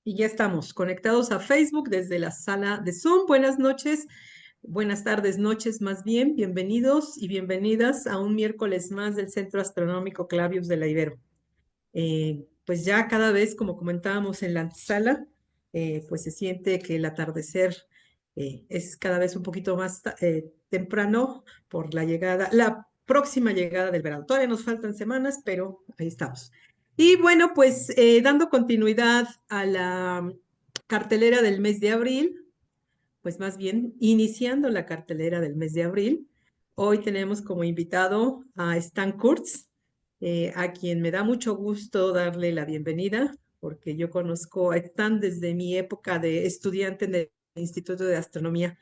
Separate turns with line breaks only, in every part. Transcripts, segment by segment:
Y ya estamos conectados a Facebook desde la sala de Zoom. Buenas noches, buenas tardes, noches más bien. Bienvenidos y bienvenidas a un miércoles más del Centro Astronómico Clavius de la Ibero. Pues ya cada vez, como comentábamos en la antesala, pues se siente que el atardecer es cada vez un poquito más temprano por la próxima llegada del verano. Todavía nos faltan semanas, pero ahí estamos. Y bueno, pues dando continuidad a la cartelera del mes de abril, pues más bien iniciando la cartelera del mes de abril, hoy tenemos como invitado a Stan Kurz, a quien me da mucho gusto darle la bienvenida, porque yo conozco a Stan desde mi época de estudiante en el Instituto de Astronomía.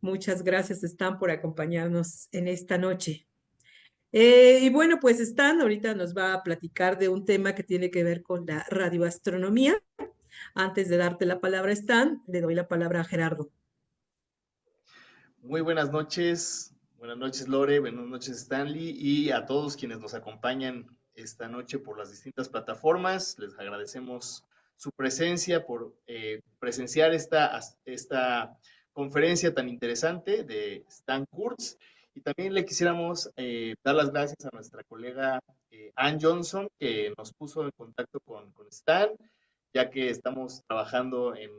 Muchas gracias, Stan, por acompañarnos en esta noche. Y bueno, pues Stan ahorita nos va a platicar de un tema que tiene que ver con la radioastronomía. Antes de darte la palabra, Stan, le doy la palabra a Gerardo.
Muy buenas noches Lore, buenas noches Stanley y a todos quienes nos acompañan esta noche por las distintas plataformas. Les agradecemos su presencia por presenciar esta conferencia tan interesante de Stan Kurz. Y también le quisiéramos dar las gracias a nuestra colega Ann Johnson, que nos puso en contacto con Stan, ya que estamos trabajando en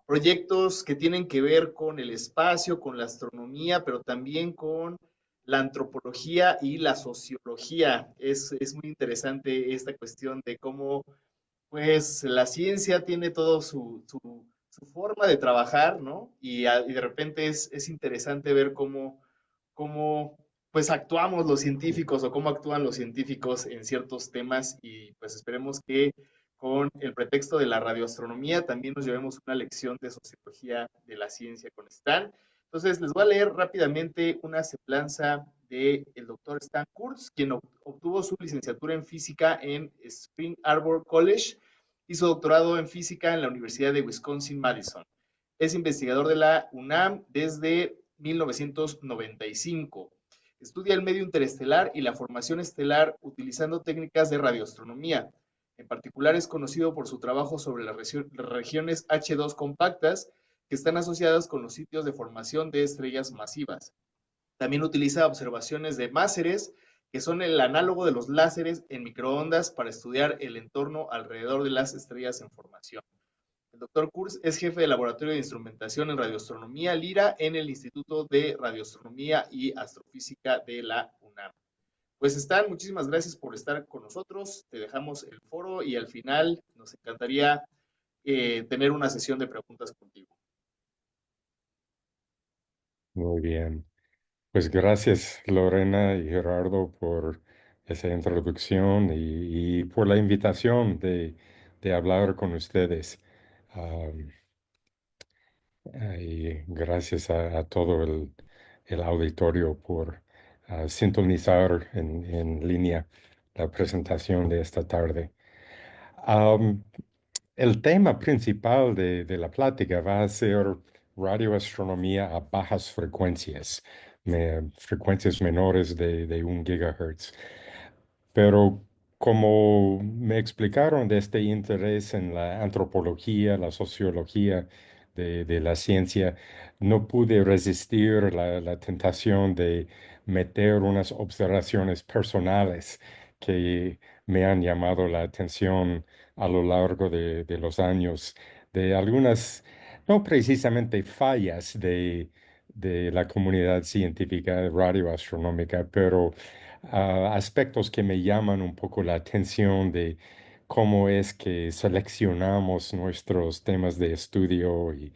proyectos que tienen que ver con el espacio, con la astronomía, pero también con la antropología y la sociología. Es muy interesante esta cuestión de cómo, pues, la ciencia tiene todo su forma de trabajar, ¿no? Y de repente es interesante ver cómo, pues, actuamos los científicos o cómo actúan los científicos en ciertos temas y pues esperemos que con el pretexto de la radioastronomía también nos llevemos una lección de sociología de la ciencia con Stan. Entonces, les voy a leer rápidamente una semblanza del doctor Stan Kurz, quien obtuvo su licenciatura en física en Spring Arbor College y su doctorado en física en la Universidad de Wisconsin-Madison. Es investigador de la UNAM desde 1995. Estudia el medio interestelar y la formación estelar utilizando técnicas de radioastronomía. En particular es conocido por su trabajo sobre las regiones H2 compactas que están asociadas con los sitios de formación de estrellas masivas. También utiliza observaciones de máseres, que son el análogo de los láseres en microondas para estudiar el entorno alrededor de las estrellas en formación. El doctor Kurz es jefe de laboratorio de instrumentación en radioastronomía LIRA en el Instituto de Radioastronomía y Astrofísica de la UNAM. Pues Stan, muchísimas gracias por estar con nosotros. Te dejamos el foro y al final nos encantaría tener una sesión de preguntas contigo.
Muy bien. Pues gracias Lorena y Gerardo por esa introducción y por la invitación de hablar con ustedes. Am, y gracias a todo el auditorio por sintonizar en línea la presentación de esta tarde. Am, el tema principal de la plática va a ser radioastronomía a bajas frecuencias, frecuencias menores de 1 GHz. Pero como me explicaron de este interés en la antropología, la sociología de la ciencia, no pude resistir la tentación de meter unas observaciones personales que me han llamado la atención a lo largo de los años, de algunas, no precisamente fallas de la comunidad científica radioastronómica, pero aspectos que me llaman un poco la atención de cómo es que seleccionamos nuestros temas de estudio y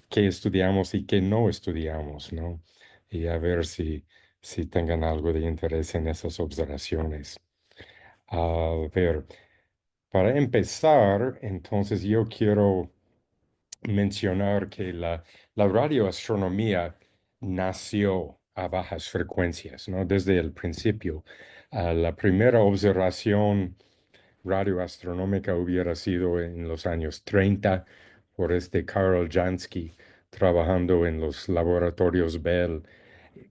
qué estudiamos y qué no estudiamos, ¿no? Y a ver si tengan algo de interés en esas observaciones. A ver, para empezar, entonces yo quiero mencionar que la radioastronomía nació a bajas frecuencias, ¿no? Desde el principio. La primera observación radioastronómica hubiera sido en los años 30 por este Karl Jansky trabajando en los laboratorios Bell,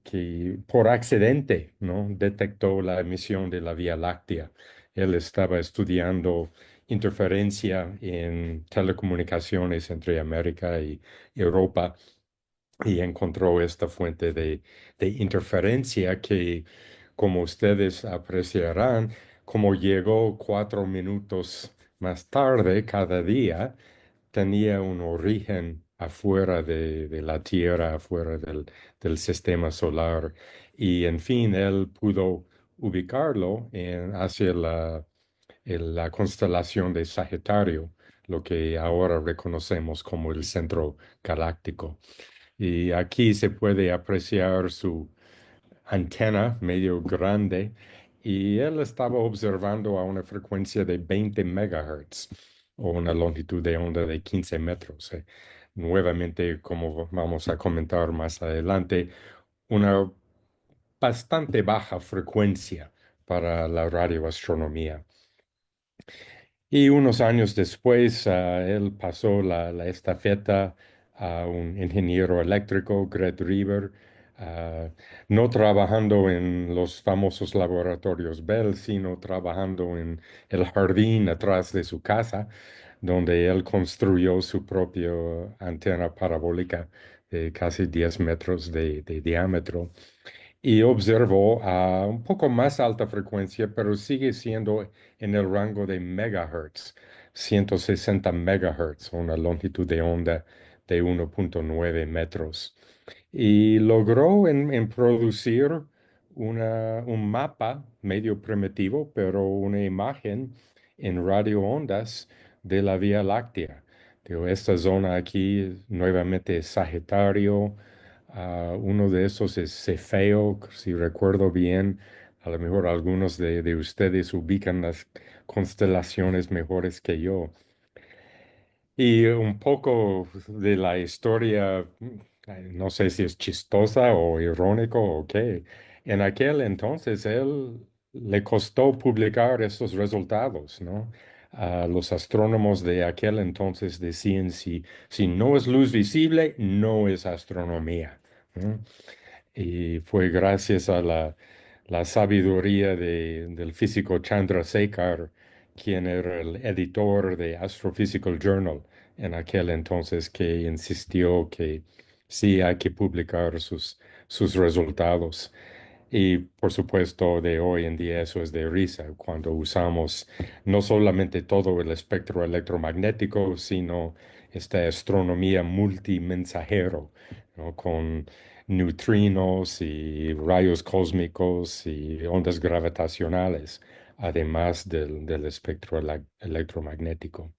que por accidente, ¿no? detectó la emisión de la Vía Láctea. Él estaba estudiando interferencia en telecomunicaciones entre América y Europa y encontró esta fuente de interferencia que, como ustedes apreciarán, como llegó 4 minutos más tarde cada día, tenía un origen afuera de la Tierra, afuera del sistema solar. Y en fin, él pudo ubicarlo hacia la constelación de Sagitario, lo que ahora reconocemos como el centro galáctico. Y aquí se puede apreciar su antena medio grande y él estaba observando a una frecuencia de 20 megahertz o una longitud de onda de 15 metros. Nuevamente, como vamos a comentar más adelante, una bastante baja frecuencia para la radioastronomía. Y unos años después, él pasó la estafeta a un ingeniero eléctrico, Greg River, ah, no trabajando en los famosos laboratorios Bell, sino trabajando en el jardín atrás de su casa, donde él construyó su propia antena parabólica de casi 10 metros de diámetro y observó a un poco más alta frecuencia, pero sigue siendo en el rango de megahertz, 160 megahertz, una longitud de onda de 1,9 metros. Y logró en producir un mapa medio primitivo, pero una imagen en radioondas de la Vía Láctea. Digo, esta zona aquí nuevamente es Sagitario. Uno de esos es Cefeo, si recuerdo bien. A lo mejor algunos de ustedes ubican las constelaciones mejores que yo. Y un poco de la historia, no sé si es chistosa o irónico o qué. En aquel entonces él le costó publicar estos resultados, ¿no? Los astrónomos de aquel entonces decían si no es luz visible, no es astronomía, ¿no? Y fue gracias a la sabiduría del físico Chandrasekhar, quien era el editor de Astrophysical Journal en aquel entonces, que insistió que sí hay que publicar sus resultados. Y por supuesto, de hoy en día eso es de risa, cuando usamos no solamente todo el espectro electromagnético, sino esta astronomía multimensajero, ¿no? Con neutrinos y rayos cósmicos y ondas gravitacionales, además del espectro electromagnético.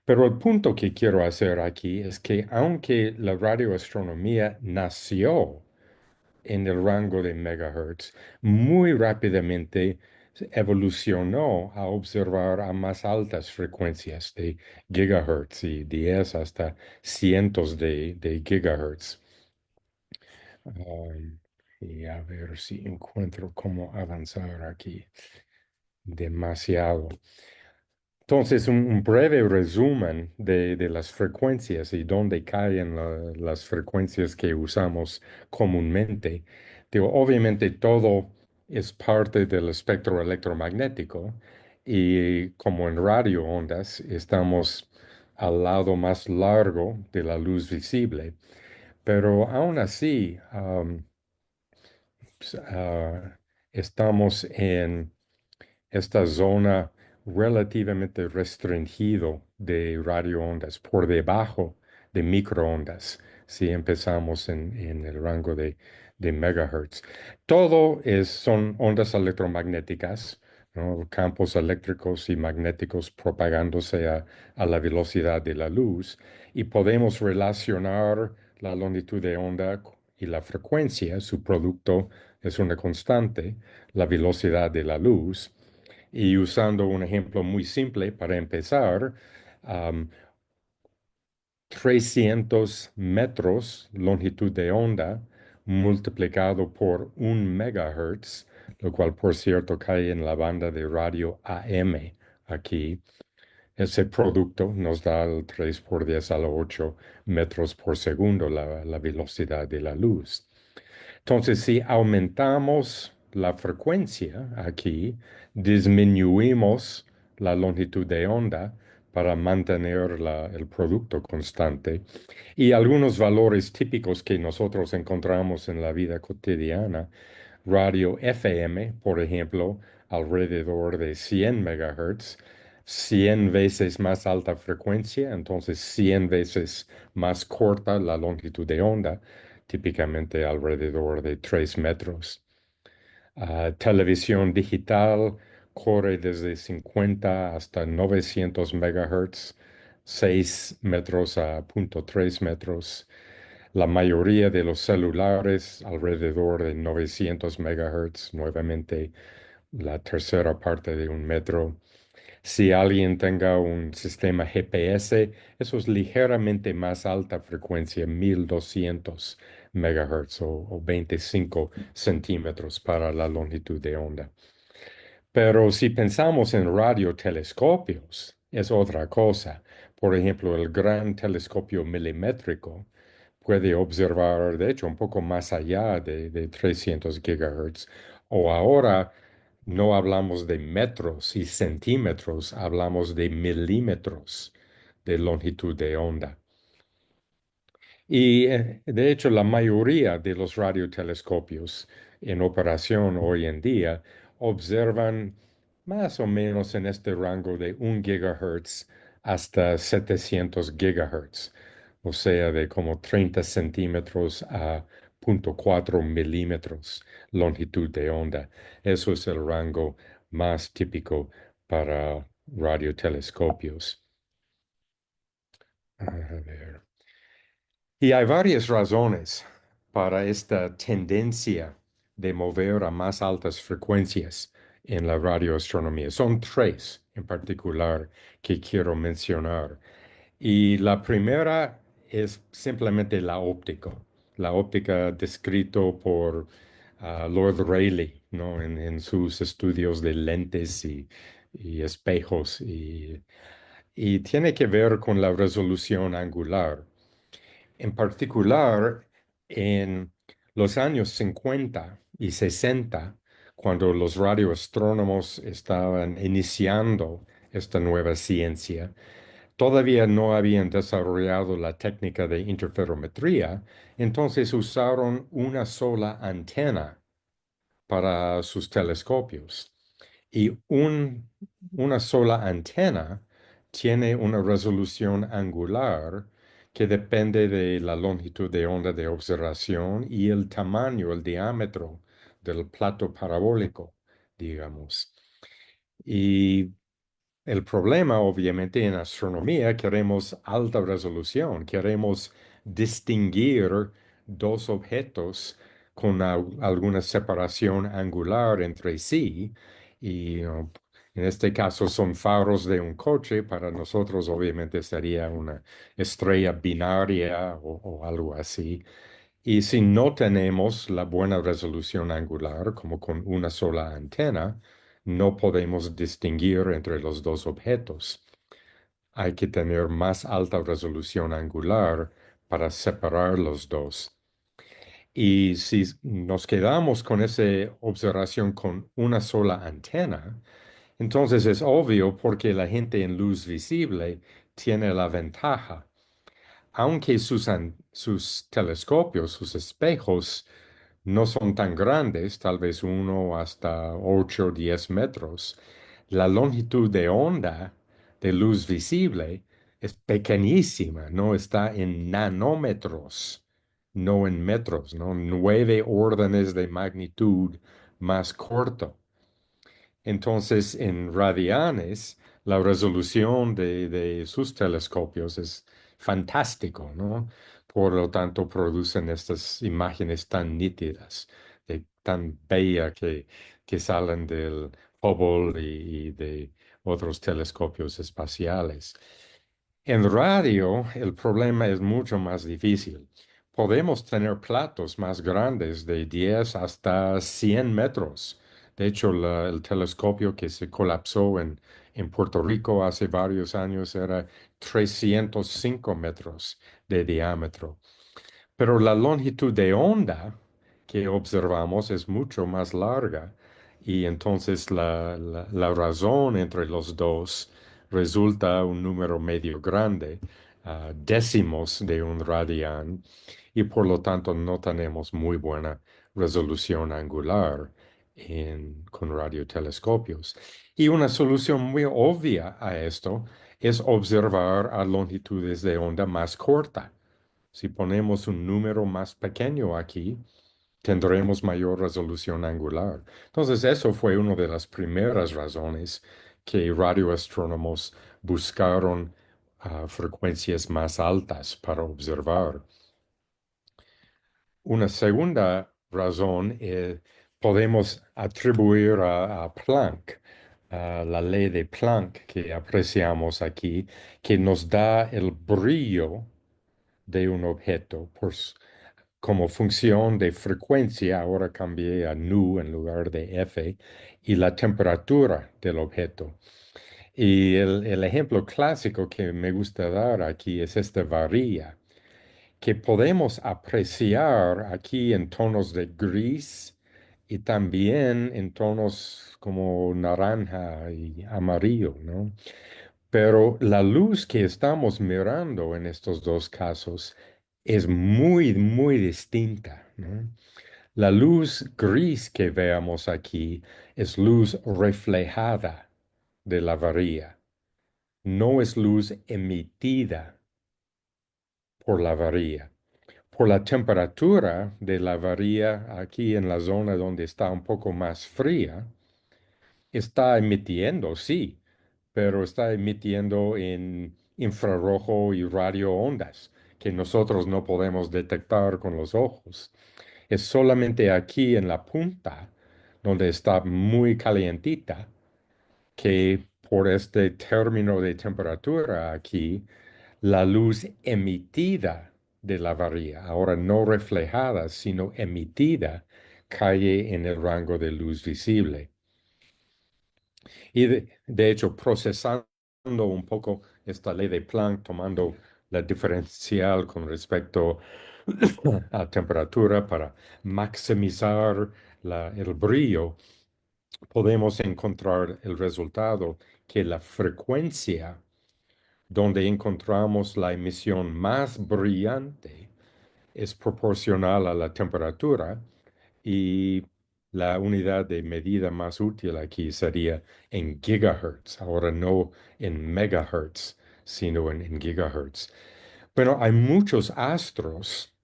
Pero el punto que quiero hacer aquí es que aunque la radioastronomía nació en el rango de megahertz, muy rápidamente evolucionó a observar a más altas frecuencias de gigahertz y 10 hasta cientos de gigahertz. Um, y a ver si encuentro cómo avanzar aquí. Demasiado. Entonces, un breve resumen de las frecuencias y dónde caen las frecuencias que usamos comúnmente. Digo, obviamente todo es parte del espectro electromagnético y como en radio ondas estamos al lado más largo de la luz visible, pero aún así pues, estamos en esta zona relativamente restringido de radioondas, por debajo de microondas, si empezamos en el rango de megahertz. Son ondas electromagnéticas, ¿no? Campos eléctricos y magnéticos propagándose a la velocidad de la luz, y podemos relacionar la longitud de onda y la frecuencia, su producto es una constante, la velocidad de la luz. Y usando un ejemplo muy simple para empezar, am, 300 metros longitud de onda multiplicado por 1 megahertz, lo cual por cierto cae en la banda de radio AM aquí. Ese producto nos da el 3 por 10 a la 8 metros por segundo, la velocidad de la luz. Entonces, si aumentamos la frecuencia aquí, disminuimos la longitud de onda para mantener el producto constante. Y algunos valores típicos que nosotros encontramos en la vida cotidiana, radio FM, por ejemplo, alrededor de 100 megahertz, 100 veces más alta frecuencia, entonces 100 veces más corta la longitud de onda, típicamente alrededor de 3 metros. Televisión digital corre desde 50 hasta 900 megahertz, 6 metros a 0.3 metros. La mayoría de los celulares alrededor de 900 megahertz, nuevamente la tercera parte de un metro. Si alguien tenga un sistema GPS, eso es ligeramente más alta frecuencia, 1200 megahertz o 25 centímetros para la longitud de onda. Pero si pensamos en radiotelescopios, es otra cosa. Por ejemplo, el gran telescopio milimétrico puede observar, de hecho, un poco más allá de 300 gigahertz. O ahora no hablamos de metros y centímetros, hablamos de milímetros de longitud de onda. Y de hecho, la mayoría de los radiotelescopios en operación hoy en día observan más o menos en este rango de 1 gigahertz hasta 700 gigahertz, o sea, de como 30 centímetros a 0.4 milímetros longitud de onda. Eso es el rango más típico para radiotelescopios. A ver. Y hay varias razones para esta tendencia de mover a más altas frecuencias en la radioastronomía. Son tres en particular que quiero mencionar. Y la primera es simplemente la óptica. La óptica descrito por Lord Rayleigh, ¿no? En sus estudios de lentes y espejos. Y tiene que ver con la resolución angular. En particular, en los años 50 y 60, cuando los radioastrónomos estaban iniciando esta nueva ciencia, todavía no habían desarrollado la técnica de interferometría, entonces usaron una sola antena para sus telescopios. Y una sola antena tiene una resolución angular que depende de la longitud de onda de observación y el tamaño, el diámetro del plato parabólico, digamos. Y el problema, obviamente, en astronomía, queremos alta resolución, queremos distinguir dos objetos con alguna separación angular entre sí. Y en este caso son faros de un coche, para nosotros obviamente sería una estrella binaria o algo así. Y si no tenemos la buena resolución angular, como con una sola antena, no podemos distinguir entre los dos objetos. Hay que tener más alta resolución angular para separar los dos. Y si nos quedamos con esa observación con una sola antena, entonces es obvio porque la gente en luz visible tiene la ventaja. Aunque sus telescopios, sus espejos, no son tan grandes, tal vez 1 hasta 8 o 10 metros, la longitud de onda de luz visible es pequeñísima, no está en nanómetros, no en metros, ¿no? 9 órdenes de magnitud más corto. Entonces, en radianes, la resolución de sus telescopios es fantástico, ¿no? Por lo tanto, producen estas imágenes tan nítidas, tan bellas que salen del Hubble y de otros telescopios espaciales. En radio, el problema es mucho más difícil. Podemos tener platos más grandes de 10 hasta 100 metros. De hecho, el telescopio que se colapsó en Puerto Rico hace varios años era 305 metros de diámetro. Pero la longitud de onda que observamos es mucho más larga y entonces la razón entre los dos resulta un número medio grande, décimos de un radián, y por lo tanto no tenemos muy buena resolución angular con radiotelescopios. Y una solución muy obvia a esto es observar a longitudes de onda más corta. Si ponemos un número más pequeño aquí, tendremos mayor resolución angular. Entonces, eso fue una de las primeras razones que radioastrónomos buscaron frecuencias más altas para observar. Una segunda razón podemos atribuir a Planck, a la ley de Planck que apreciamos aquí, que nos da el brillo de un objeto como función de frecuencia. Ahora cambié a nu en lugar de F, y la temperatura del objeto. Y el ejemplo clásico que me gusta dar aquí es esta varilla, que podemos apreciar aquí en tonos de gris y también en tonos como naranja y amarillo, ¿no? Pero la luz que estamos mirando en estos dos casos es muy, muy distinta, ¿no? La luz gris que veamos aquí es luz reflejada de la varilla, no es luz emitida por la varilla. Por la temperatura de la varilla aquí en la zona donde está un poco más fría, está emitiendo, sí, pero está emitiendo en infrarrojo y radioondas que nosotros no podemos detectar con los ojos. Es solamente aquí en la punta, donde está muy calientita, que por este término de temperatura aquí, la luz emitida de la varilla, ahora no reflejada, sino emitida, cae en el rango de luz visible. Y de hecho, procesando un poco esta ley de Planck, tomando la diferencial con respecto a temperatura para maximizar el brillo, podemos encontrar el resultado que la frecuencia donde encontramos la emisión más brillante es proporcional a la temperatura, y la unidad de medida más útil aquí sería en gigahertz, ahora no en megahertz, sino en gigahertz. Bueno, hay muchos astros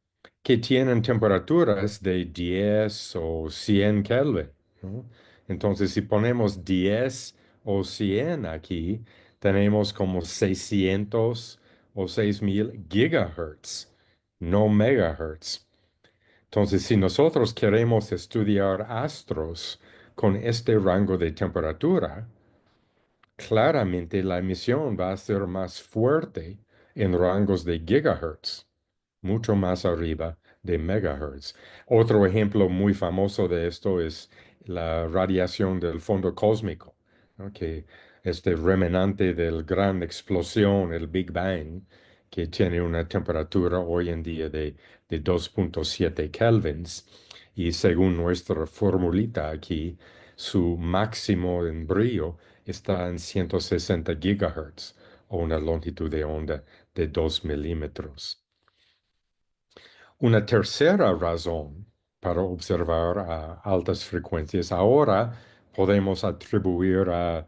que tienen temperaturas de 10 o 100 Kelvin, ¿no? Entonces, si ponemos 10 o 100 aquí, tenemos como 600 o 6000 gigahertz, no megahertz. Entonces, si nosotros queremos estudiar astros con este rango de temperatura, claramente la emisión va a ser más fuerte en rangos de gigahertz, mucho más arriba de megahertz. Otro ejemplo muy famoso de esto es la radiación del fondo cósmico, ¿no? Que este remanente de la gran explosión, el Big Bang, que tiene una temperatura hoy en día de 2.7 kelvins, y según nuestra formulita aquí, su máximo en brillo está en 160 gigahertz, o una longitud de onda de 2 milímetros. Una tercera razón para observar a altas frecuencias, ahora podemos atribuir a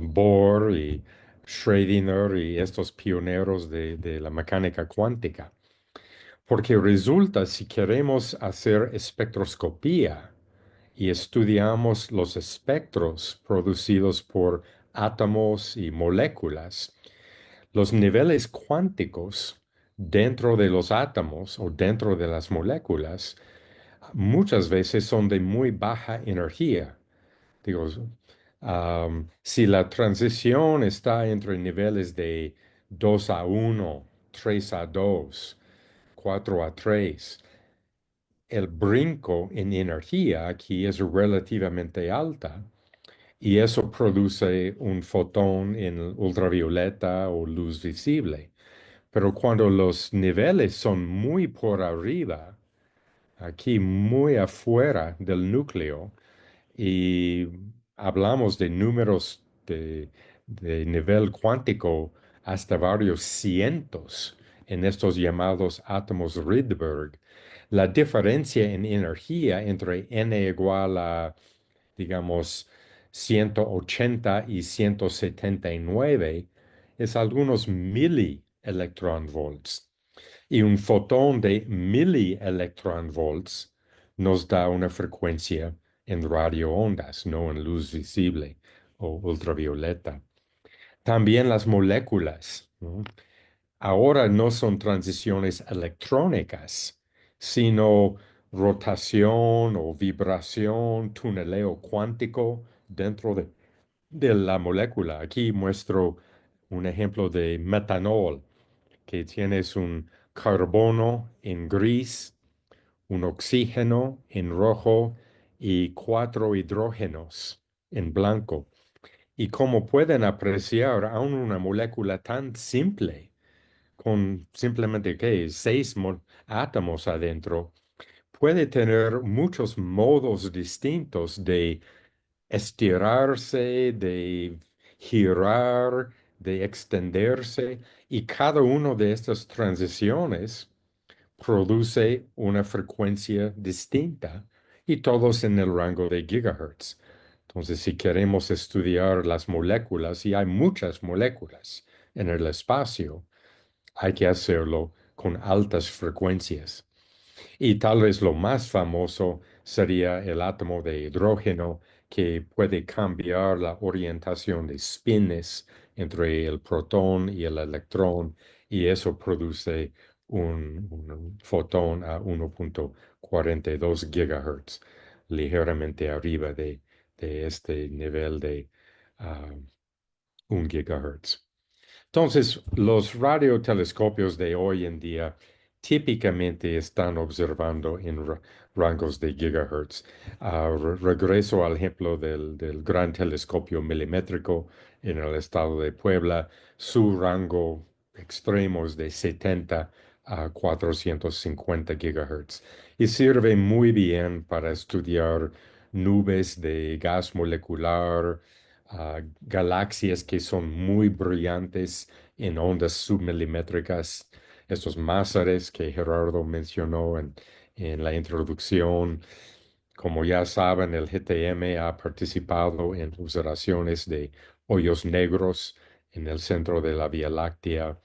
Bohr y Schrödinger y estos pioneros de la mecánica cuántica, porque resulta, si queremos hacer espectroscopía y estudiamos los espectros producidos por átomos y moléculas, los niveles cuánticos dentro de los átomos o dentro de las moléculas muchas veces son de muy baja energía. Digo, si la transición está entre niveles de 2 a 1, 3 a 2, 4 a 3, el brinco en energía aquí es relativamente alta, y eso produce un fotón en ultravioleta o luz visible. Pero cuando los niveles son muy por arriba, aquí muy afuera del núcleo, y hablamos de números de nivel cuántico hasta varios cientos en estos llamados átomos Rydberg. La diferencia en energía entre n igual a, digamos, 180 y 179 es algunos millielectronvolts. Y un fotón de millielectronvolts nos da una frecuencia en radioondas, no en luz visible o ultravioleta. También las moléculas, ¿no? Ahora no son transiciones electrónicas, sino rotación o vibración, tuneleo cuántico dentro de la molécula. Aquí muestro un ejemplo de metanol, que tienes un carbono en gris, un oxígeno en rojo y 4 hidrógenos en blanco. Y como pueden apreciar, aún una molécula tan simple, con simplemente ¿qué? 6 átomos adentro, puede tener muchos modos distintos de estirarse, de girar, de extenderse, y cada una de estas transiciones produce una frecuencia distinta y todos en el rango de gigahertz. Entonces, si queremos estudiar las moléculas, y hay muchas moléculas en el espacio, hay que hacerlo con altas frecuencias. Y tal vez lo más famoso sería el átomo de hidrógeno, que puede cambiar la orientación de spines entre el protón y el electrón, y eso produce un fotón a 1.42 gigahertz, ligeramente arriba de este nivel de 1 gigahertz. Entonces, los radiotelescopios de hoy en día típicamente están observando en rangos de gigahertz. Regreso al ejemplo del gran telescopio milimétrico en el estado de Puebla. Su rango extremo es de 70 a 450 gigahertz y sirve muy bien para estudiar nubes de gas molecular, galaxias que son muy brillantes en ondas submilimétricas, estos másares que Gerardo mencionó en la introducción. Como ya saben, el GTM ha participado en observaciones de hoyos negros en el centro de la Vía Láctea,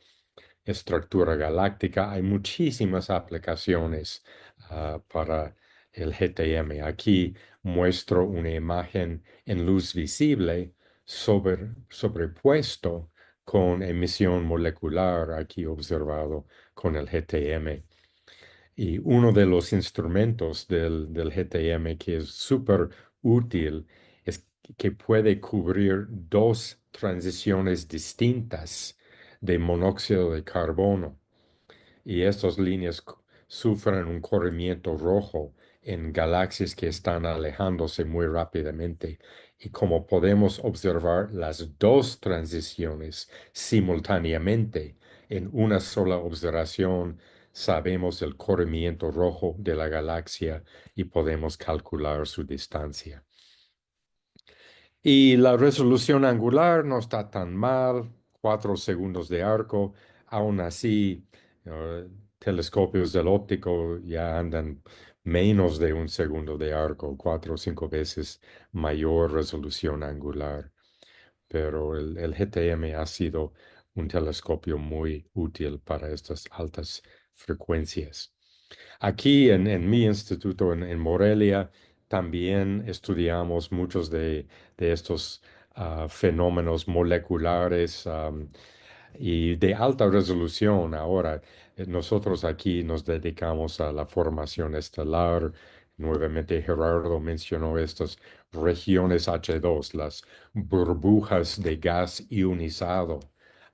estructura galáctica. Hay muchísimas aplicaciones para el GTM. Aquí muestro una imagen en luz visible sobrepuesto con emisión molecular, aquí observado con el GTM. Y uno de los instrumentos del GTM que es súper útil es que puede cubrir dos transiciones distintas de monóxido de carbono. Y estas líneas sufren un corrimiento rojo en galaxias que están alejándose muy rápidamente. Y como podemos observar las dos transiciones simultáneamente en una sola observación, sabemos el corrimiento rojo de la galaxia y podemos calcular su distancia. Y la resolución angular no está tan mal, 4 segundos de arco. Aún así, telescopios del óptico ya andan menos de 1 segundo de arco, 4 o 5 veces mayor resolución angular. Pero el GTM ha sido un telescopio muy útil para estas altas frecuencias. Aquí en mi instituto en Morelia también estudiamos muchos de estos fenómenos moleculares y de alta resolución. Ahora, nosotros aquí nos dedicamos a la formación estelar. Nuevamente, Gerardo mencionó estas regiones H2, las burbujas de gas ionizado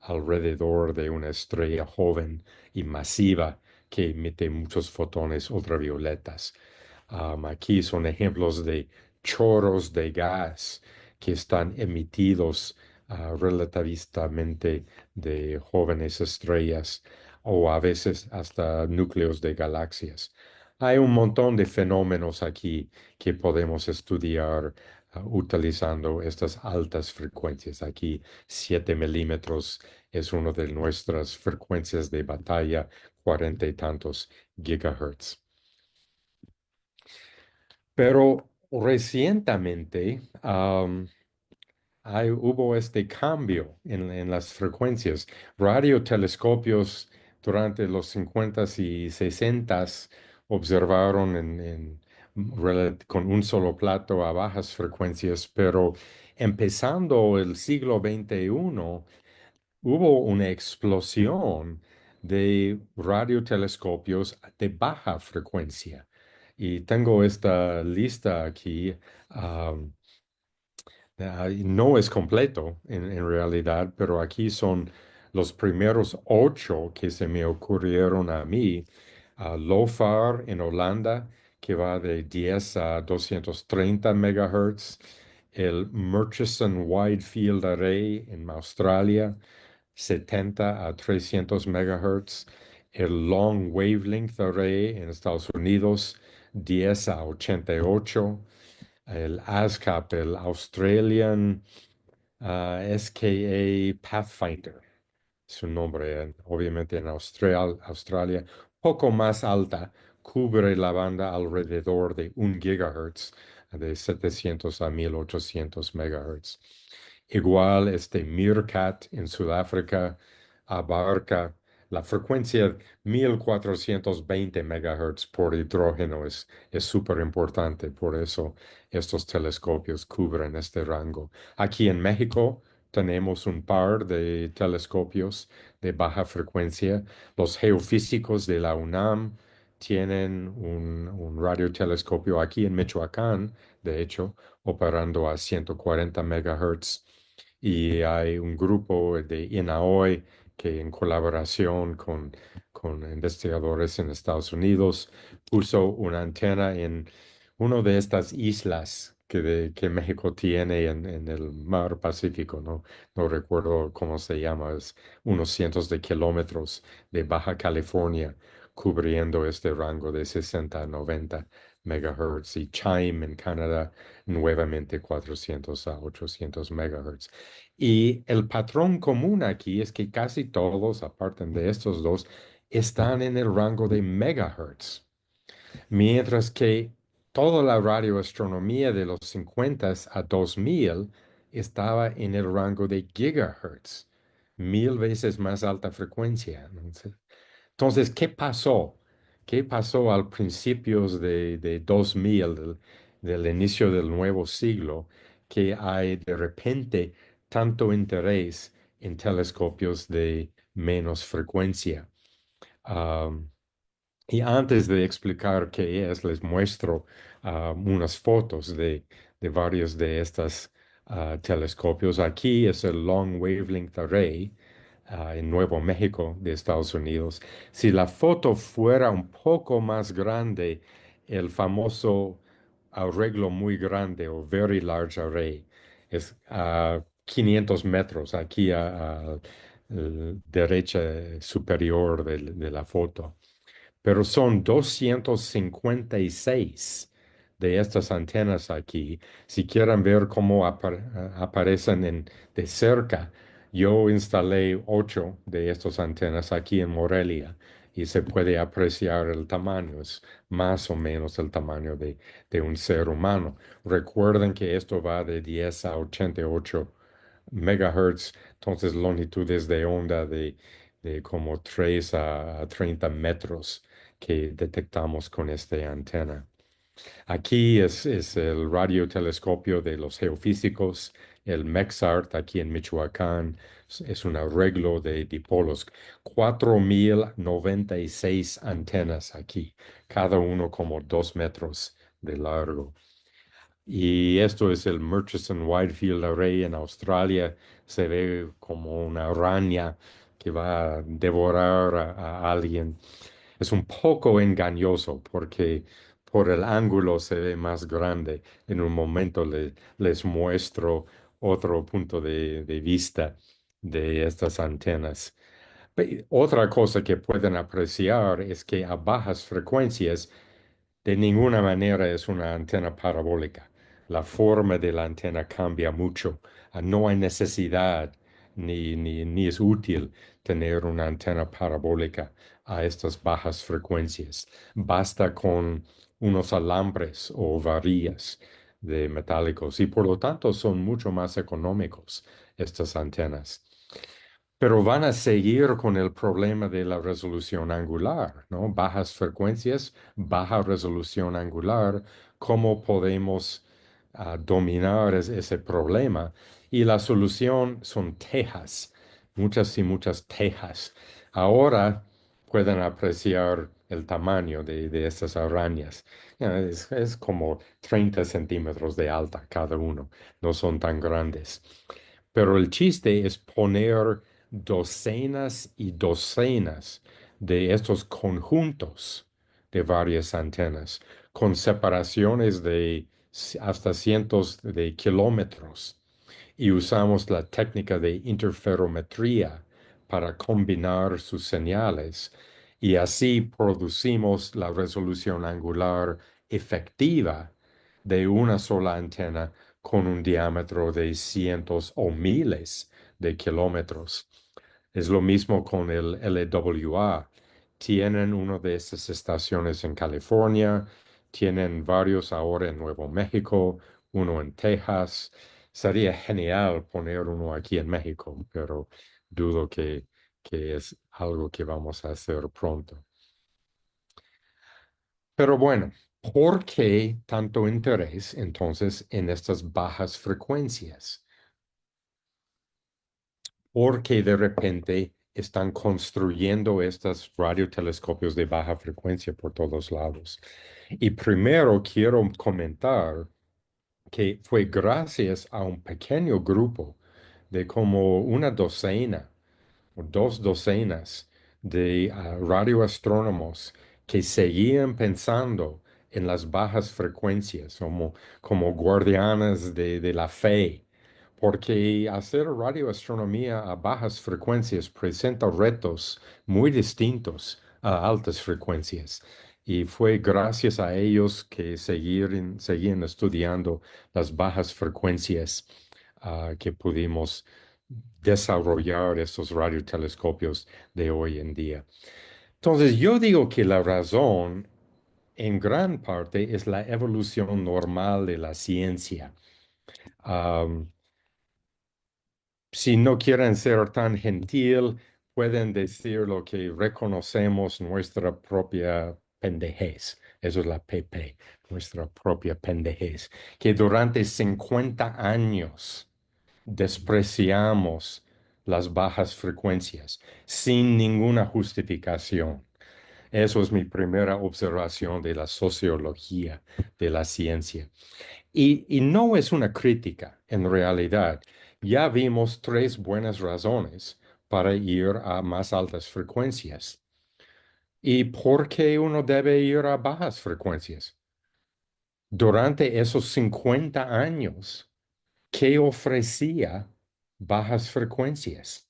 alrededor de una estrella joven y masiva que emite muchos fotones ultravioletas. Aquí son ejemplos de chorros de gas que están emitidos relativamente de jóvenes estrellas o a veces hasta núcleos de galaxias. Hay un montón de fenómenos aquí que podemos estudiar utilizando estas altas frecuencias. Aquí 7 milímetros es una de nuestras frecuencias de batalla, 40 y tantos gigahertz. Pero recientemente hubo este cambio en las frecuencias. Radiotelescopios durante los 50 y 60 observaron con un solo plato a bajas frecuencias, pero empezando el siglo XXI, hubo una explosión de radiotelescopios de baja frecuencia. Y tengo esta lista aquí. um, no es completo en realidad, pero aquí son los primeros 8 que se me ocurrieron a mí. LOFAR en Holanda, que va de 10 a 230 megahertz. El Murchison Wide Field Array en Australia, 70 a 300 megahertz. El Long Wavelength Array en Estados Unidos, 10 a 88. El ASCAP, el Australian SKA Pathfinder, su nombre, obviamente en Australia, poco más alta, cubre la banda alrededor de 1 gigahertz, de 700 a 1800 megahertz. Igual este Meerkat en Sudáfrica abarca la frecuencia 1420 megahertz por hidrógeno. Es súper importante, por eso estos telescopios cubren este rango. Aquí en México tenemos un par de telescopios de baja frecuencia. Los geofísicos de la UNAM tienen un radiotelescopio aquí en Michoacán, de hecho, operando a 140 megahertz. Y hay un grupo de INAOI que en colaboración con investigadores en Estados Unidos puso una antena en una de estas islas que México tiene en el mar Pacífico, ¿no? No recuerdo cómo se llama, es unos cientos de kilómetros de Baja California, cubriendo este rango de 60 a 90 megahertz, y Chime en Canadá, nuevamente 400 a 800 megahertz. Y el patrón común aquí es que casi todos, aparte de estos dos, están en el rango de megahertz, mientras que toda la radioastronomía de los 50 a 2000 estaba en el rango de gigahertz, 1000 veces más alta frecuencia. Entonces, ¿qué pasó? ¿Qué pasó al principios de 2000, del inicio del nuevo siglo, que hay de repente tanto interés en telescopios de menos frecuencia? Y antes de explicar qué es, les muestro unas fotos de varios de estos telescopios. Aquí es el Long Wavelength Array en Nuevo México de Estados Unidos. Si la foto fuera un poco más grande, el famoso arreglo muy grande o Very Large Array es a 500 metros aquí a derecha superior de la foto, pero son 256 de estas antenas aquí. Si quieren ver cómo aparecen de cerca, yo instalé 8 de estas antenas aquí en Morelia y se puede apreciar el tamaño. Es más o menos el tamaño de un ser humano. Recuerden que esto va de 10 a 88 megahertz, entonces longitudes de onda de como 3 a 30 metros que detectamos con esta antena. Aquí es el radiotelescopio de los geofísicos, el MEXART, aquí en Michoacán. Es un arreglo de dipolos. 4096 antenas aquí, cada uno como 2 metros de largo. Y esto es el Murchison Wide Field Array en Australia. Se ve como una araña que va a devorar a alguien. Es un poco engañoso porque por el ángulo se ve más grande. En un momento les muestro otro punto de vista de estas antenas. Otra cosa que pueden apreciar es que a bajas frecuencias De ninguna manera es una antena parabólica. La forma de la antena cambia mucho. No hay necesidad ni es útil tener una antena parabólica a estas bajas frecuencias. Basta con unos alambres o varillas de metálicos y por lo tanto son mucho más económicos estas antenas. Pero van a seguir con el problema de la resolución angular, ¿no? Bajas frecuencias, baja resolución angular. ¿Cómo podemos dominar ese problema? Y la solución son tejas, muchas y muchas tejas. Ahora pueden apreciar el tamaño de estas arañas. Es como 30 centímetros de alta cada uno, no son tan grandes. Pero el chiste es poner docenas y docenas de estos conjuntos de varias antenas con separaciones de hasta cientos de kilómetros y usamos la técnica de interferometría para combinar sus señales y así producimos la resolución angular efectiva de una sola antena con un diámetro de cientos o miles de kilómetros. Es lo mismo con el LWA. Tienen una de estas estaciones en California, tienen varios ahora en Nuevo México, uno en Texas. Sería genial poner uno aquí en México, pero dudo que es algo que vamos a hacer pronto. Pero bueno, ¿por qué tanto interés entonces en estas bajas frecuencias? Porque de repente están construyendo estos radiotelescopios de baja frecuencia por todos lados. Y primero quiero comentar que fue gracias a un pequeño grupo de como una docena o dos docenas de radioastrónomos que seguían pensando en las bajas frecuencias como guardianes de la fe, porque hacer radioastronomía a bajas frecuencias presenta retos muy distintos a altas frecuencias. Y fue gracias a ellos que seguían estudiando las bajas frecuencias que pudimos desarrollar estos radiotelescopios de hoy en día. Entonces, yo digo que la razón en gran parte es la evolución normal de la ciencia. Am, si no quieren ser tan gentil, pueden decir lo que reconocemos nuestra propia pendejez. Eso es la PP, nuestra propia pendejez, que durante 50 años despreciamos las bajas frecuencias sin ninguna justificación. Eso es mi primera observación de la sociología de la ciencia. Y no es una crítica, en realidad. Ya vimos tres buenas razones para ir a más altas frecuencias. ¿Y por qué uno debe ir a bajas frecuencias? Durante esos 50 años, ¿qué ofrecía bajas frecuencias?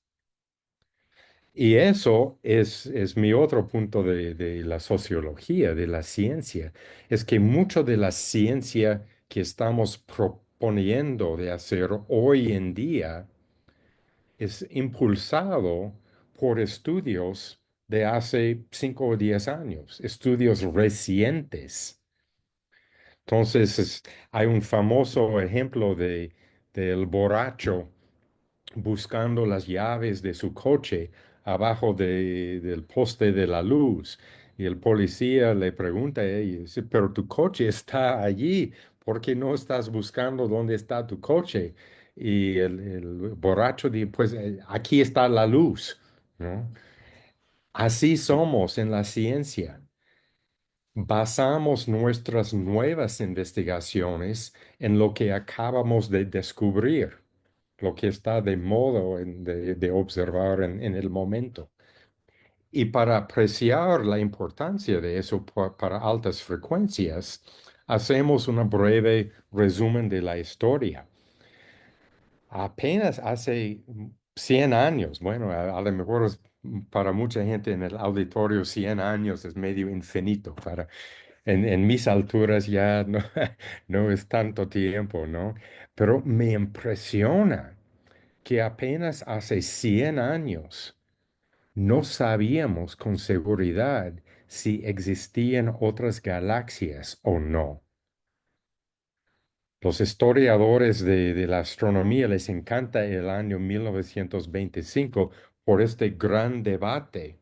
Y eso es mi otro punto de la sociología, de la ciencia, es que mucho de la ciencia que estamos proponiendo de hacer hoy en día es impulsado por estudios de hace 5 o 10 años, estudios recientes. Entonces, hay un famoso ejemplo del borracho buscando las llaves de su coche abajo del poste de la luz. Y el policía le pregunta a ella, dice, pero tu coche está allí, ¿por qué no estás buscando dónde está tu coche? Y el borracho dice, pues aquí está la luz, ¿no? Así somos en la ciencia. Basamos nuestras nuevas investigaciones en lo que acabamos de descubrir, lo que está de moda de observar en el momento. Y para apreciar la importancia de eso para altas frecuencias, hacemos un breve resumen de la historia. Apenas hace 100 años, bueno, a lo mejor para mucha gente en el auditorio 100 años es medio infinito en mis alturas ya no, no es tanto tiempo, ¿no? Pero me impresiona que apenas hace 100 años no sabíamos con seguridad si existían otras galaxias o no. Los historiadores de la astronomía les encanta el año 1925 por este gran debate,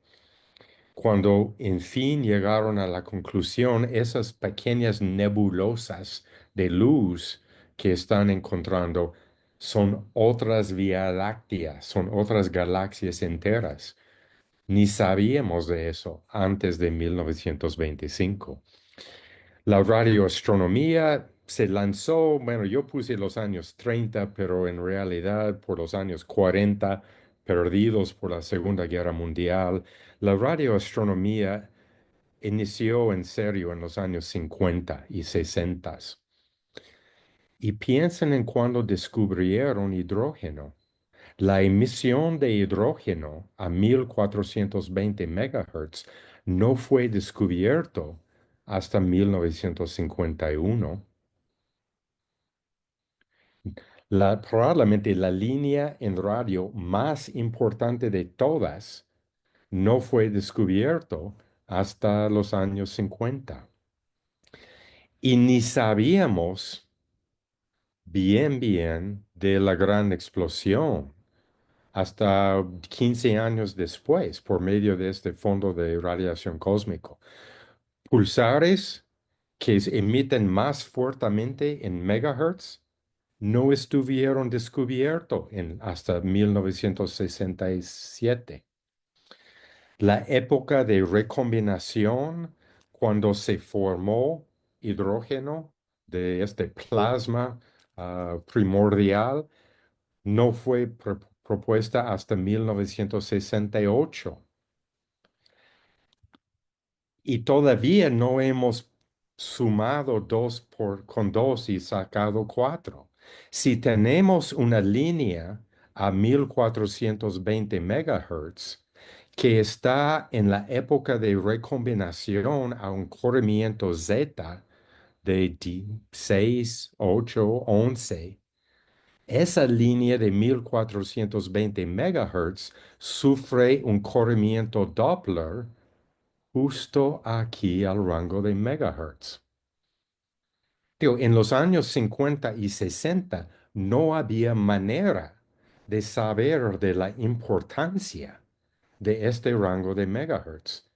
cuando en fin llegaron a la conclusión esas pequeñas nebulosas de luz que están encontrando son otras vías lácteas, son otras galaxias enteras. Ni sabíamos de eso antes de 1925. La radioastronomía se lanzó, bueno, yo puse los años 30, pero en realidad por los años 40, perdidos por la Segunda Guerra Mundial, la radioastronomía inició en serio en los años 50 y 60. Y piensen en cuando descubrieron hidrógeno. La emisión de hidrógeno a 1420 MHz no fue descubierto hasta 1951. Probablemente la línea en radio más importante de todas no fue descubierto hasta los años 50. Y ni sabíamos bien de la gran explosión hasta 15 años después por medio de este fondo de radiación cósmico. Pulsares que se emiten más fuertemente en megahertz no estuvieron descubiertos hasta 1967. La época de recombinación, cuando se formó hidrógeno de este plasma primordial, no fue propuesta hasta 1968. Y todavía no hemos sumado con 2 y sacado 4. Si tenemos una línea a 1420 MHz que está en la época de recombinación a un corrimiento Z de 6, 8, 11, esa línea de 1420 MHz sufre un corrimiento Doppler justo aquí al rango de megahertz. En los años 50 y 60 no había manera de saber de la importancia de este rango de megahertz.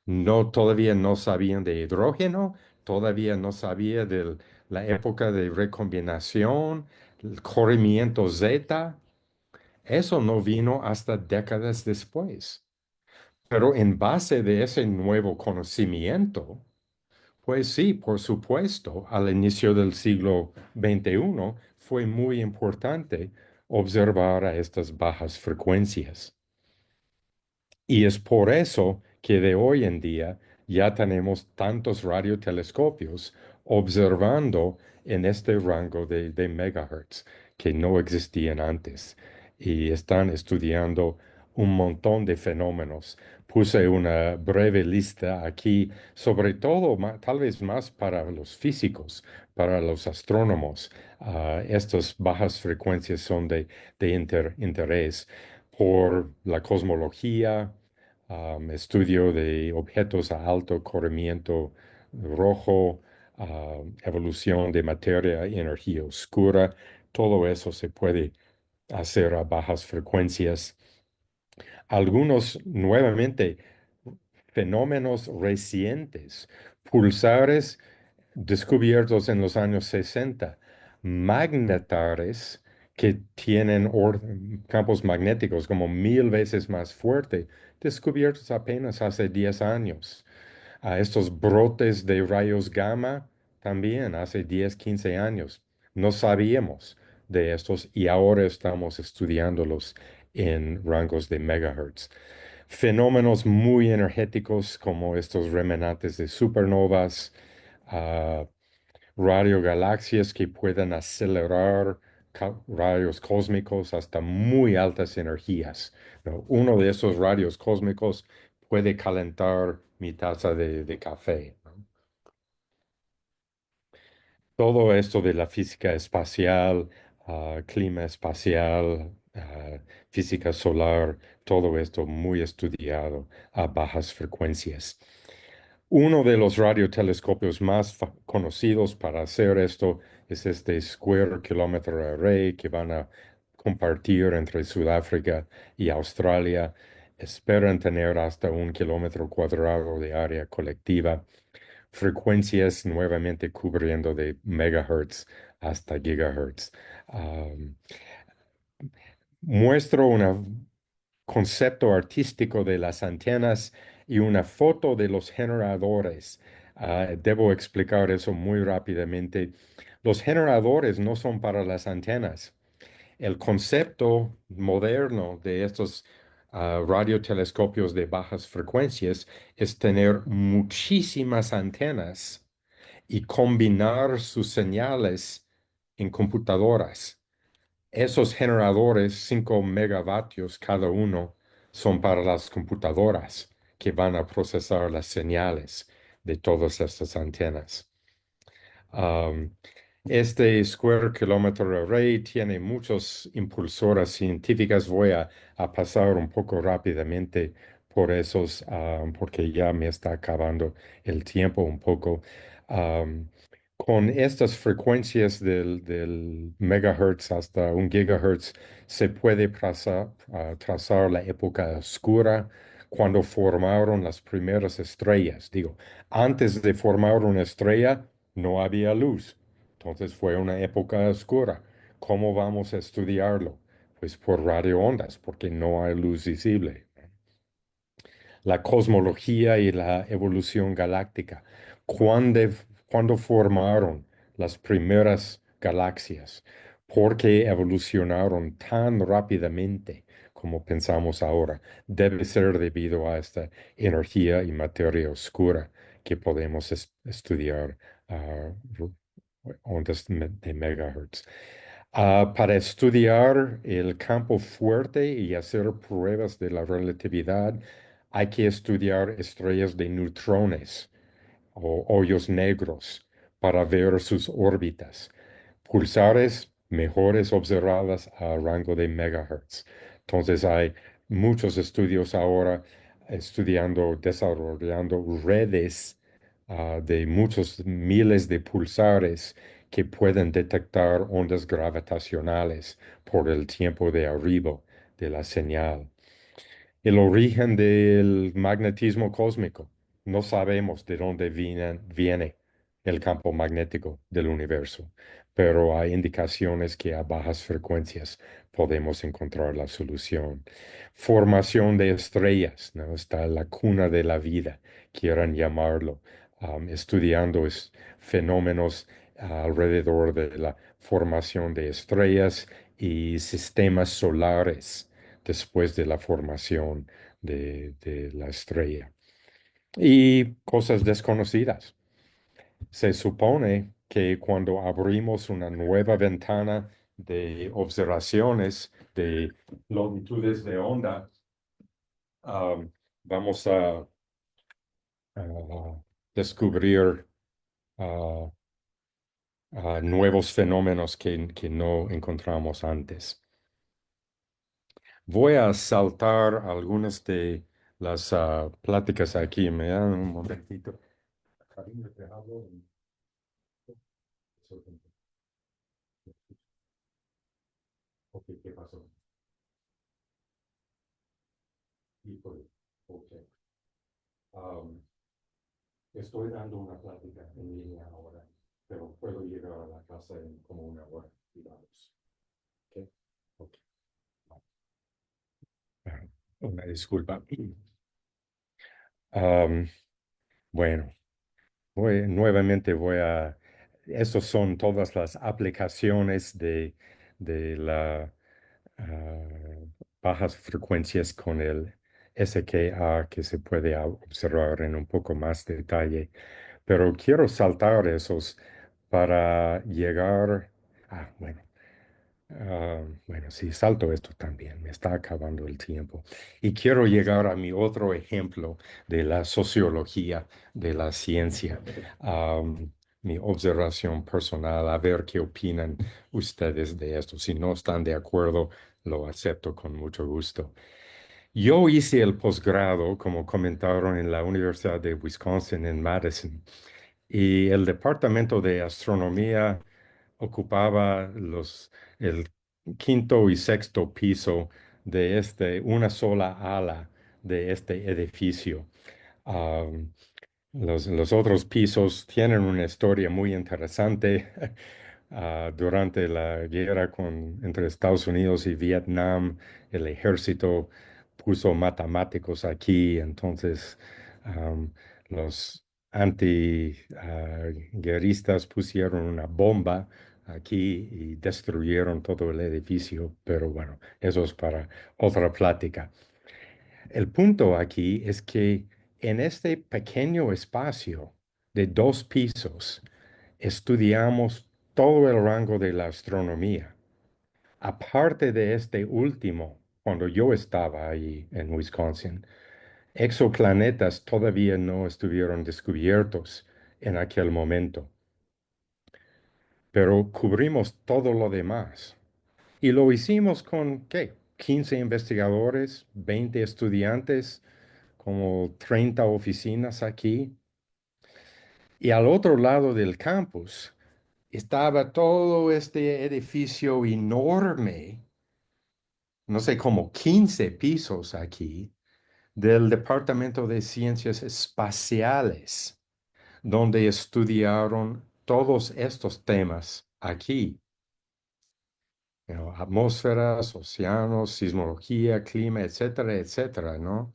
No, todavía no sabían de hidrógeno, todavía no sabía de la época de recombinación, el corrimiento Z. Eso no vino hasta décadas después. Pero en base de ese nuevo conocimiento, pues sí, por supuesto, al inicio del siglo XXI fue muy importante observar a estas bajas frecuencias. Y es por eso que de hoy en día ya tenemos tantos radiotelescopios observando en este rango de megahertz que no existían antes y están estudiando un montón de fenómenos. Puse una breve lista aquí, sobre todo tal vez más para los físicos, para los astrónomos. Estas bajas frecuencias son de interés por la cosmología, estudio de objetos a alto corrimiento rojo, evolución de materia y energía oscura. Todo eso se puede hacer a bajas frecuencias. Algunos, nuevamente, fenómenos recientes, pulsares descubiertos en los años 60, magnetares que tienen campos magnéticos como 1000 veces más fuerte, descubiertos apenas hace 10 años. A estos brotes de rayos gamma también hace 10, 15 años. No sabíamos de estos y ahora estamos estudiándolos en rangos de megahertz. Fenómenos muy energéticos como estos remanentes de supernovas, ah, radiogalaxias que puedan acelerar rayos cósmicos hasta muy altas energías, ¿no? Uno de esos rayos cósmicos puede calentar mi taza de café, ¿no? todo esto de la física espacial, clima espacial, física solar, todo esto muy estudiado a bajas frecuencias. Uno de los radiotelescopios más conocidos para hacer esto es este Square Kilometer Array que van a compartir entre Sudáfrica y Australia. Esperan tener hasta 1 kilómetro cuadrado de área colectiva, frecuencias nuevamente cubriendo de megahertz hasta gigahertz. Um, Muestro un concepto artístico de las antenas y una foto de los generadores. Debo explicar eso muy rápidamente. Los generadores no son para las antenas. El concepto moderno de estos radiotelescopios de bajas frecuencias es tener muchísimas antenas y combinar sus señales en computadoras. Esos generadores, 5 megavatios cada uno, son para las computadoras que van a procesar las señales de todas estas antenas. Um, este Square Kilometer Array tiene muchas impulsoras científicas. Voy a pasar un poco rápidamente por esos, porque ya me está acabando el tiempo un poco. Um, con estas frecuencias del megahertz hasta 1 gigahertz, se puede trazar la época oscura cuando formaron las primeras estrellas. Digo, antes de formar una estrella, no había luz. Entonces fue una época oscura. ¿Cómo vamos a estudiarlo? Pues por radioondas, porque no hay luz visible. La cosmología y la evolución galáctica. ¿Cuándo, cuándo formaron las primeras galaxias? ¿Por qué evolucionaron tan rápidamente como pensamos ahora? Debe ser debido a esta energía y materia oscura que podemos estudiar a ondas de megahertz. Para estudiar el campo fuerte y hacer pruebas de la relatividad, hay que estudiar estrellas de neutrones o hoyos negros para ver sus órbitas. Pulsares mejores observadas a rango de megahertz. Entonces hay muchos estudios ahora estudiando, desarrollando redes de muchos miles de pulsares que pueden detectar ondas gravitacionales por el tiempo de arribo de la señal. El origen del magnetismo cósmico. No sabemos de dónde viene el campo magnético del universo, pero hay indicaciones que a bajas frecuencias podemos encontrar la solución. Formación de estrellas, ¿no? Está la cuna de la vida, quieran llamarlo, estudiando fenómenos alrededor de la formación de estrellas y sistemas solares después de la formación de la estrella. Y cosas desconocidas. Se supone que cuando abrimos una nueva ventana de observaciones de longitudes de onda, um, vamos a descubrir uh, nuevos fenómenos que no encontramos antes. Voy a saltar algunas de las pláticas aquí. Me dan un momentito. Cariño, te hablo. Ok, ¿qué pasó? Híjole, ok. Am, Estoy dando una plática en línea ahora, pero puedo llegar a la casa en como una hora, digamos. Ok, ok. Ah, una disculpa. Am, bueno. Nuevamente voy a, esas son todas las aplicaciones de la bajas frecuencias con el SKA que se puede observar en un poco más detalle. Pero quiero saltar esos para llegar, bueno. Bueno, sí, salto esto también, me está acabando el tiempo. Y quiero llegar a mi otro ejemplo de la sociología de la ciencia. mi observación personal, a ver qué opinan ustedes de esto. Si no están de acuerdo, lo acepto con mucho gusto. Yo hice el posgrado, como comentaron, en la Universidad de Wisconsin en Madison, y el departamento de astronomía ocupaba el quinto y sexto piso de una sola ala de este edificio. Am, los otros pisos tienen una historia muy interesante. Durante la guerra entre Estados Unidos y Vietnam, el ejército puso matemáticos aquí, entonces los antiguerristas pusieron una bomba aquí y destruyeron todo el edificio, pero bueno, eso es para otra plática. El punto aquí es que en este pequeño espacio de 2 pisos estudiamos todo el rango de la astronomía. Aparte de este último, cuando yo estaba ahí en Wisconsin, exoplanetas todavía no estuvieron descubiertos en aquel momento, pero cubrimos todo lo demás. Y lo hicimos con, ¿qué? 15 investigadores, 20 estudiantes, como 30 oficinas aquí. Y al otro lado del campus estaba todo este edificio enorme, no sé, como 15 pisos aquí, del Departamento de Ciencias Espaciales, donde estudiaron todos estos temas aquí. Atmósferas, océanos, sismología, clima, etcétera, etcétera, ¿no?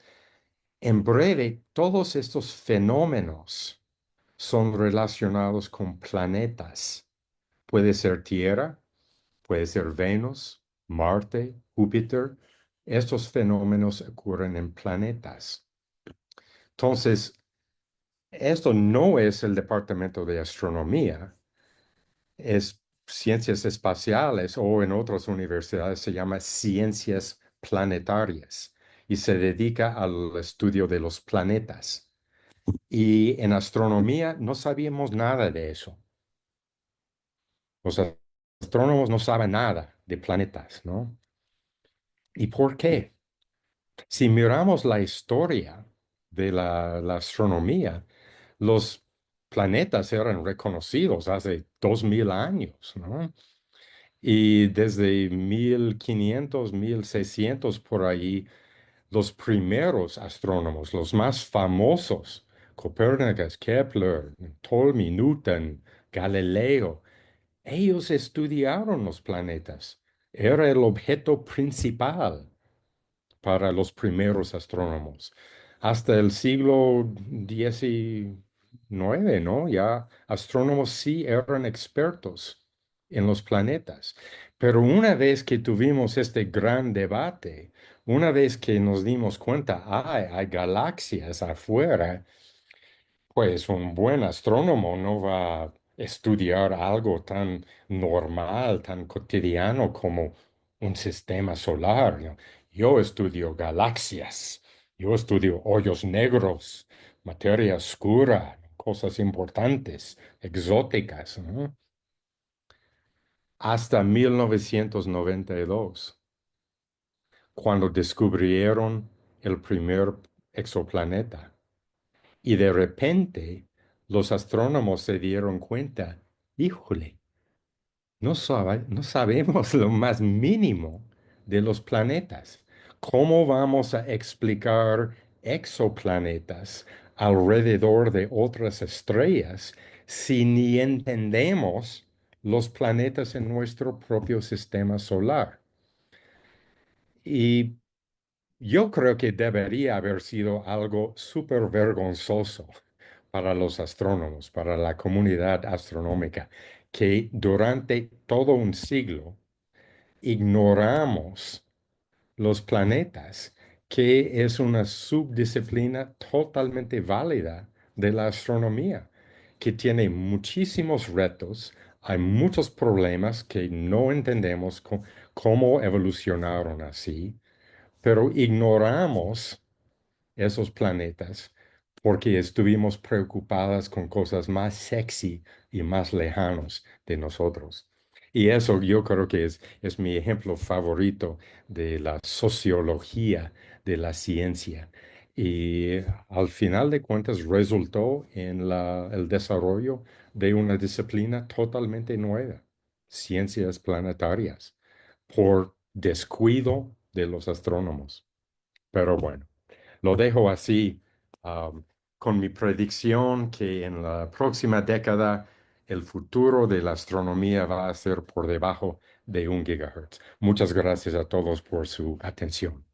En breve, todos estos fenómenos son relacionados con planetas. Puede ser Tierra, puede ser Venus, Marte, Júpiter. Estos fenómenos ocurren en planetas. Entonces, esto no es el departamento de astronomía, es ciencias espaciales o en otras universidades se llama ciencias planetarias y se dedica al estudio de los planetas. Y en astronomía no sabíamos nada de eso. Los astrónomos no saben nada de planetas, ¿no? ¿Y por qué? Si miramos la historia de la astronomía, los planetas eran reconocidos hace 2000 años, ¿no? Y desde 1500, 1600 por ahí, los primeros astrónomos, los más famosos, Copérnicus, Kepler, Ptolemy, Newton, Galileo, ellos estudiaron los planetas. Era el objeto principal para los primeros astrónomos. Hasta el siglo XIX, ¿no? Ya astrónomos sí eran expertos en los planetas. Pero una vez que tuvimos este gran debate, una vez que nos dimos cuenta, hay galaxias afuera, pues un buen astrónomo no va a estudiar algo tan normal, tan cotidiano como un sistema solar, ¿no? Yo estudio galaxias, yo estudio hoyos negros, materia oscura, cosas importantes, exóticas, ¿no? Hasta 1992, cuando descubrieron el primer exoplaneta. Y de repente los astrónomos se dieron cuenta, híjole, no sabemos lo más mínimo de los planetas. ¿Cómo vamos a explicar exoplanetas alrededor de otras estrellas si ni entendemos los planetas en nuestro propio sistema solar? Y yo creo que debería haber sido algo súper vergonzoso para los astrónomos, para la comunidad astronómica, que durante todo un siglo ignoramos los planetas, que es una subdisciplina totalmente válida de la astronomía, que tiene muchísimos retos, hay muchos problemas que no entendemos cómo evolucionaron así, pero ignoramos esos planetas porque estuvimos preocupadas con cosas más sexy y más lejanos de nosotros. Y eso yo creo que es mi ejemplo favorito de la sociología de la ciencia. Y al final de cuentas resultó en el desarrollo de una disciplina totalmente nueva, ciencias planetarias, por descuido de los astrónomos. Pero bueno, lo dejo así, um, con mi predicción que en la próxima década el futuro de la astronomía va a ser por debajo de 1 GHz. Muchas gracias a todos por su atención.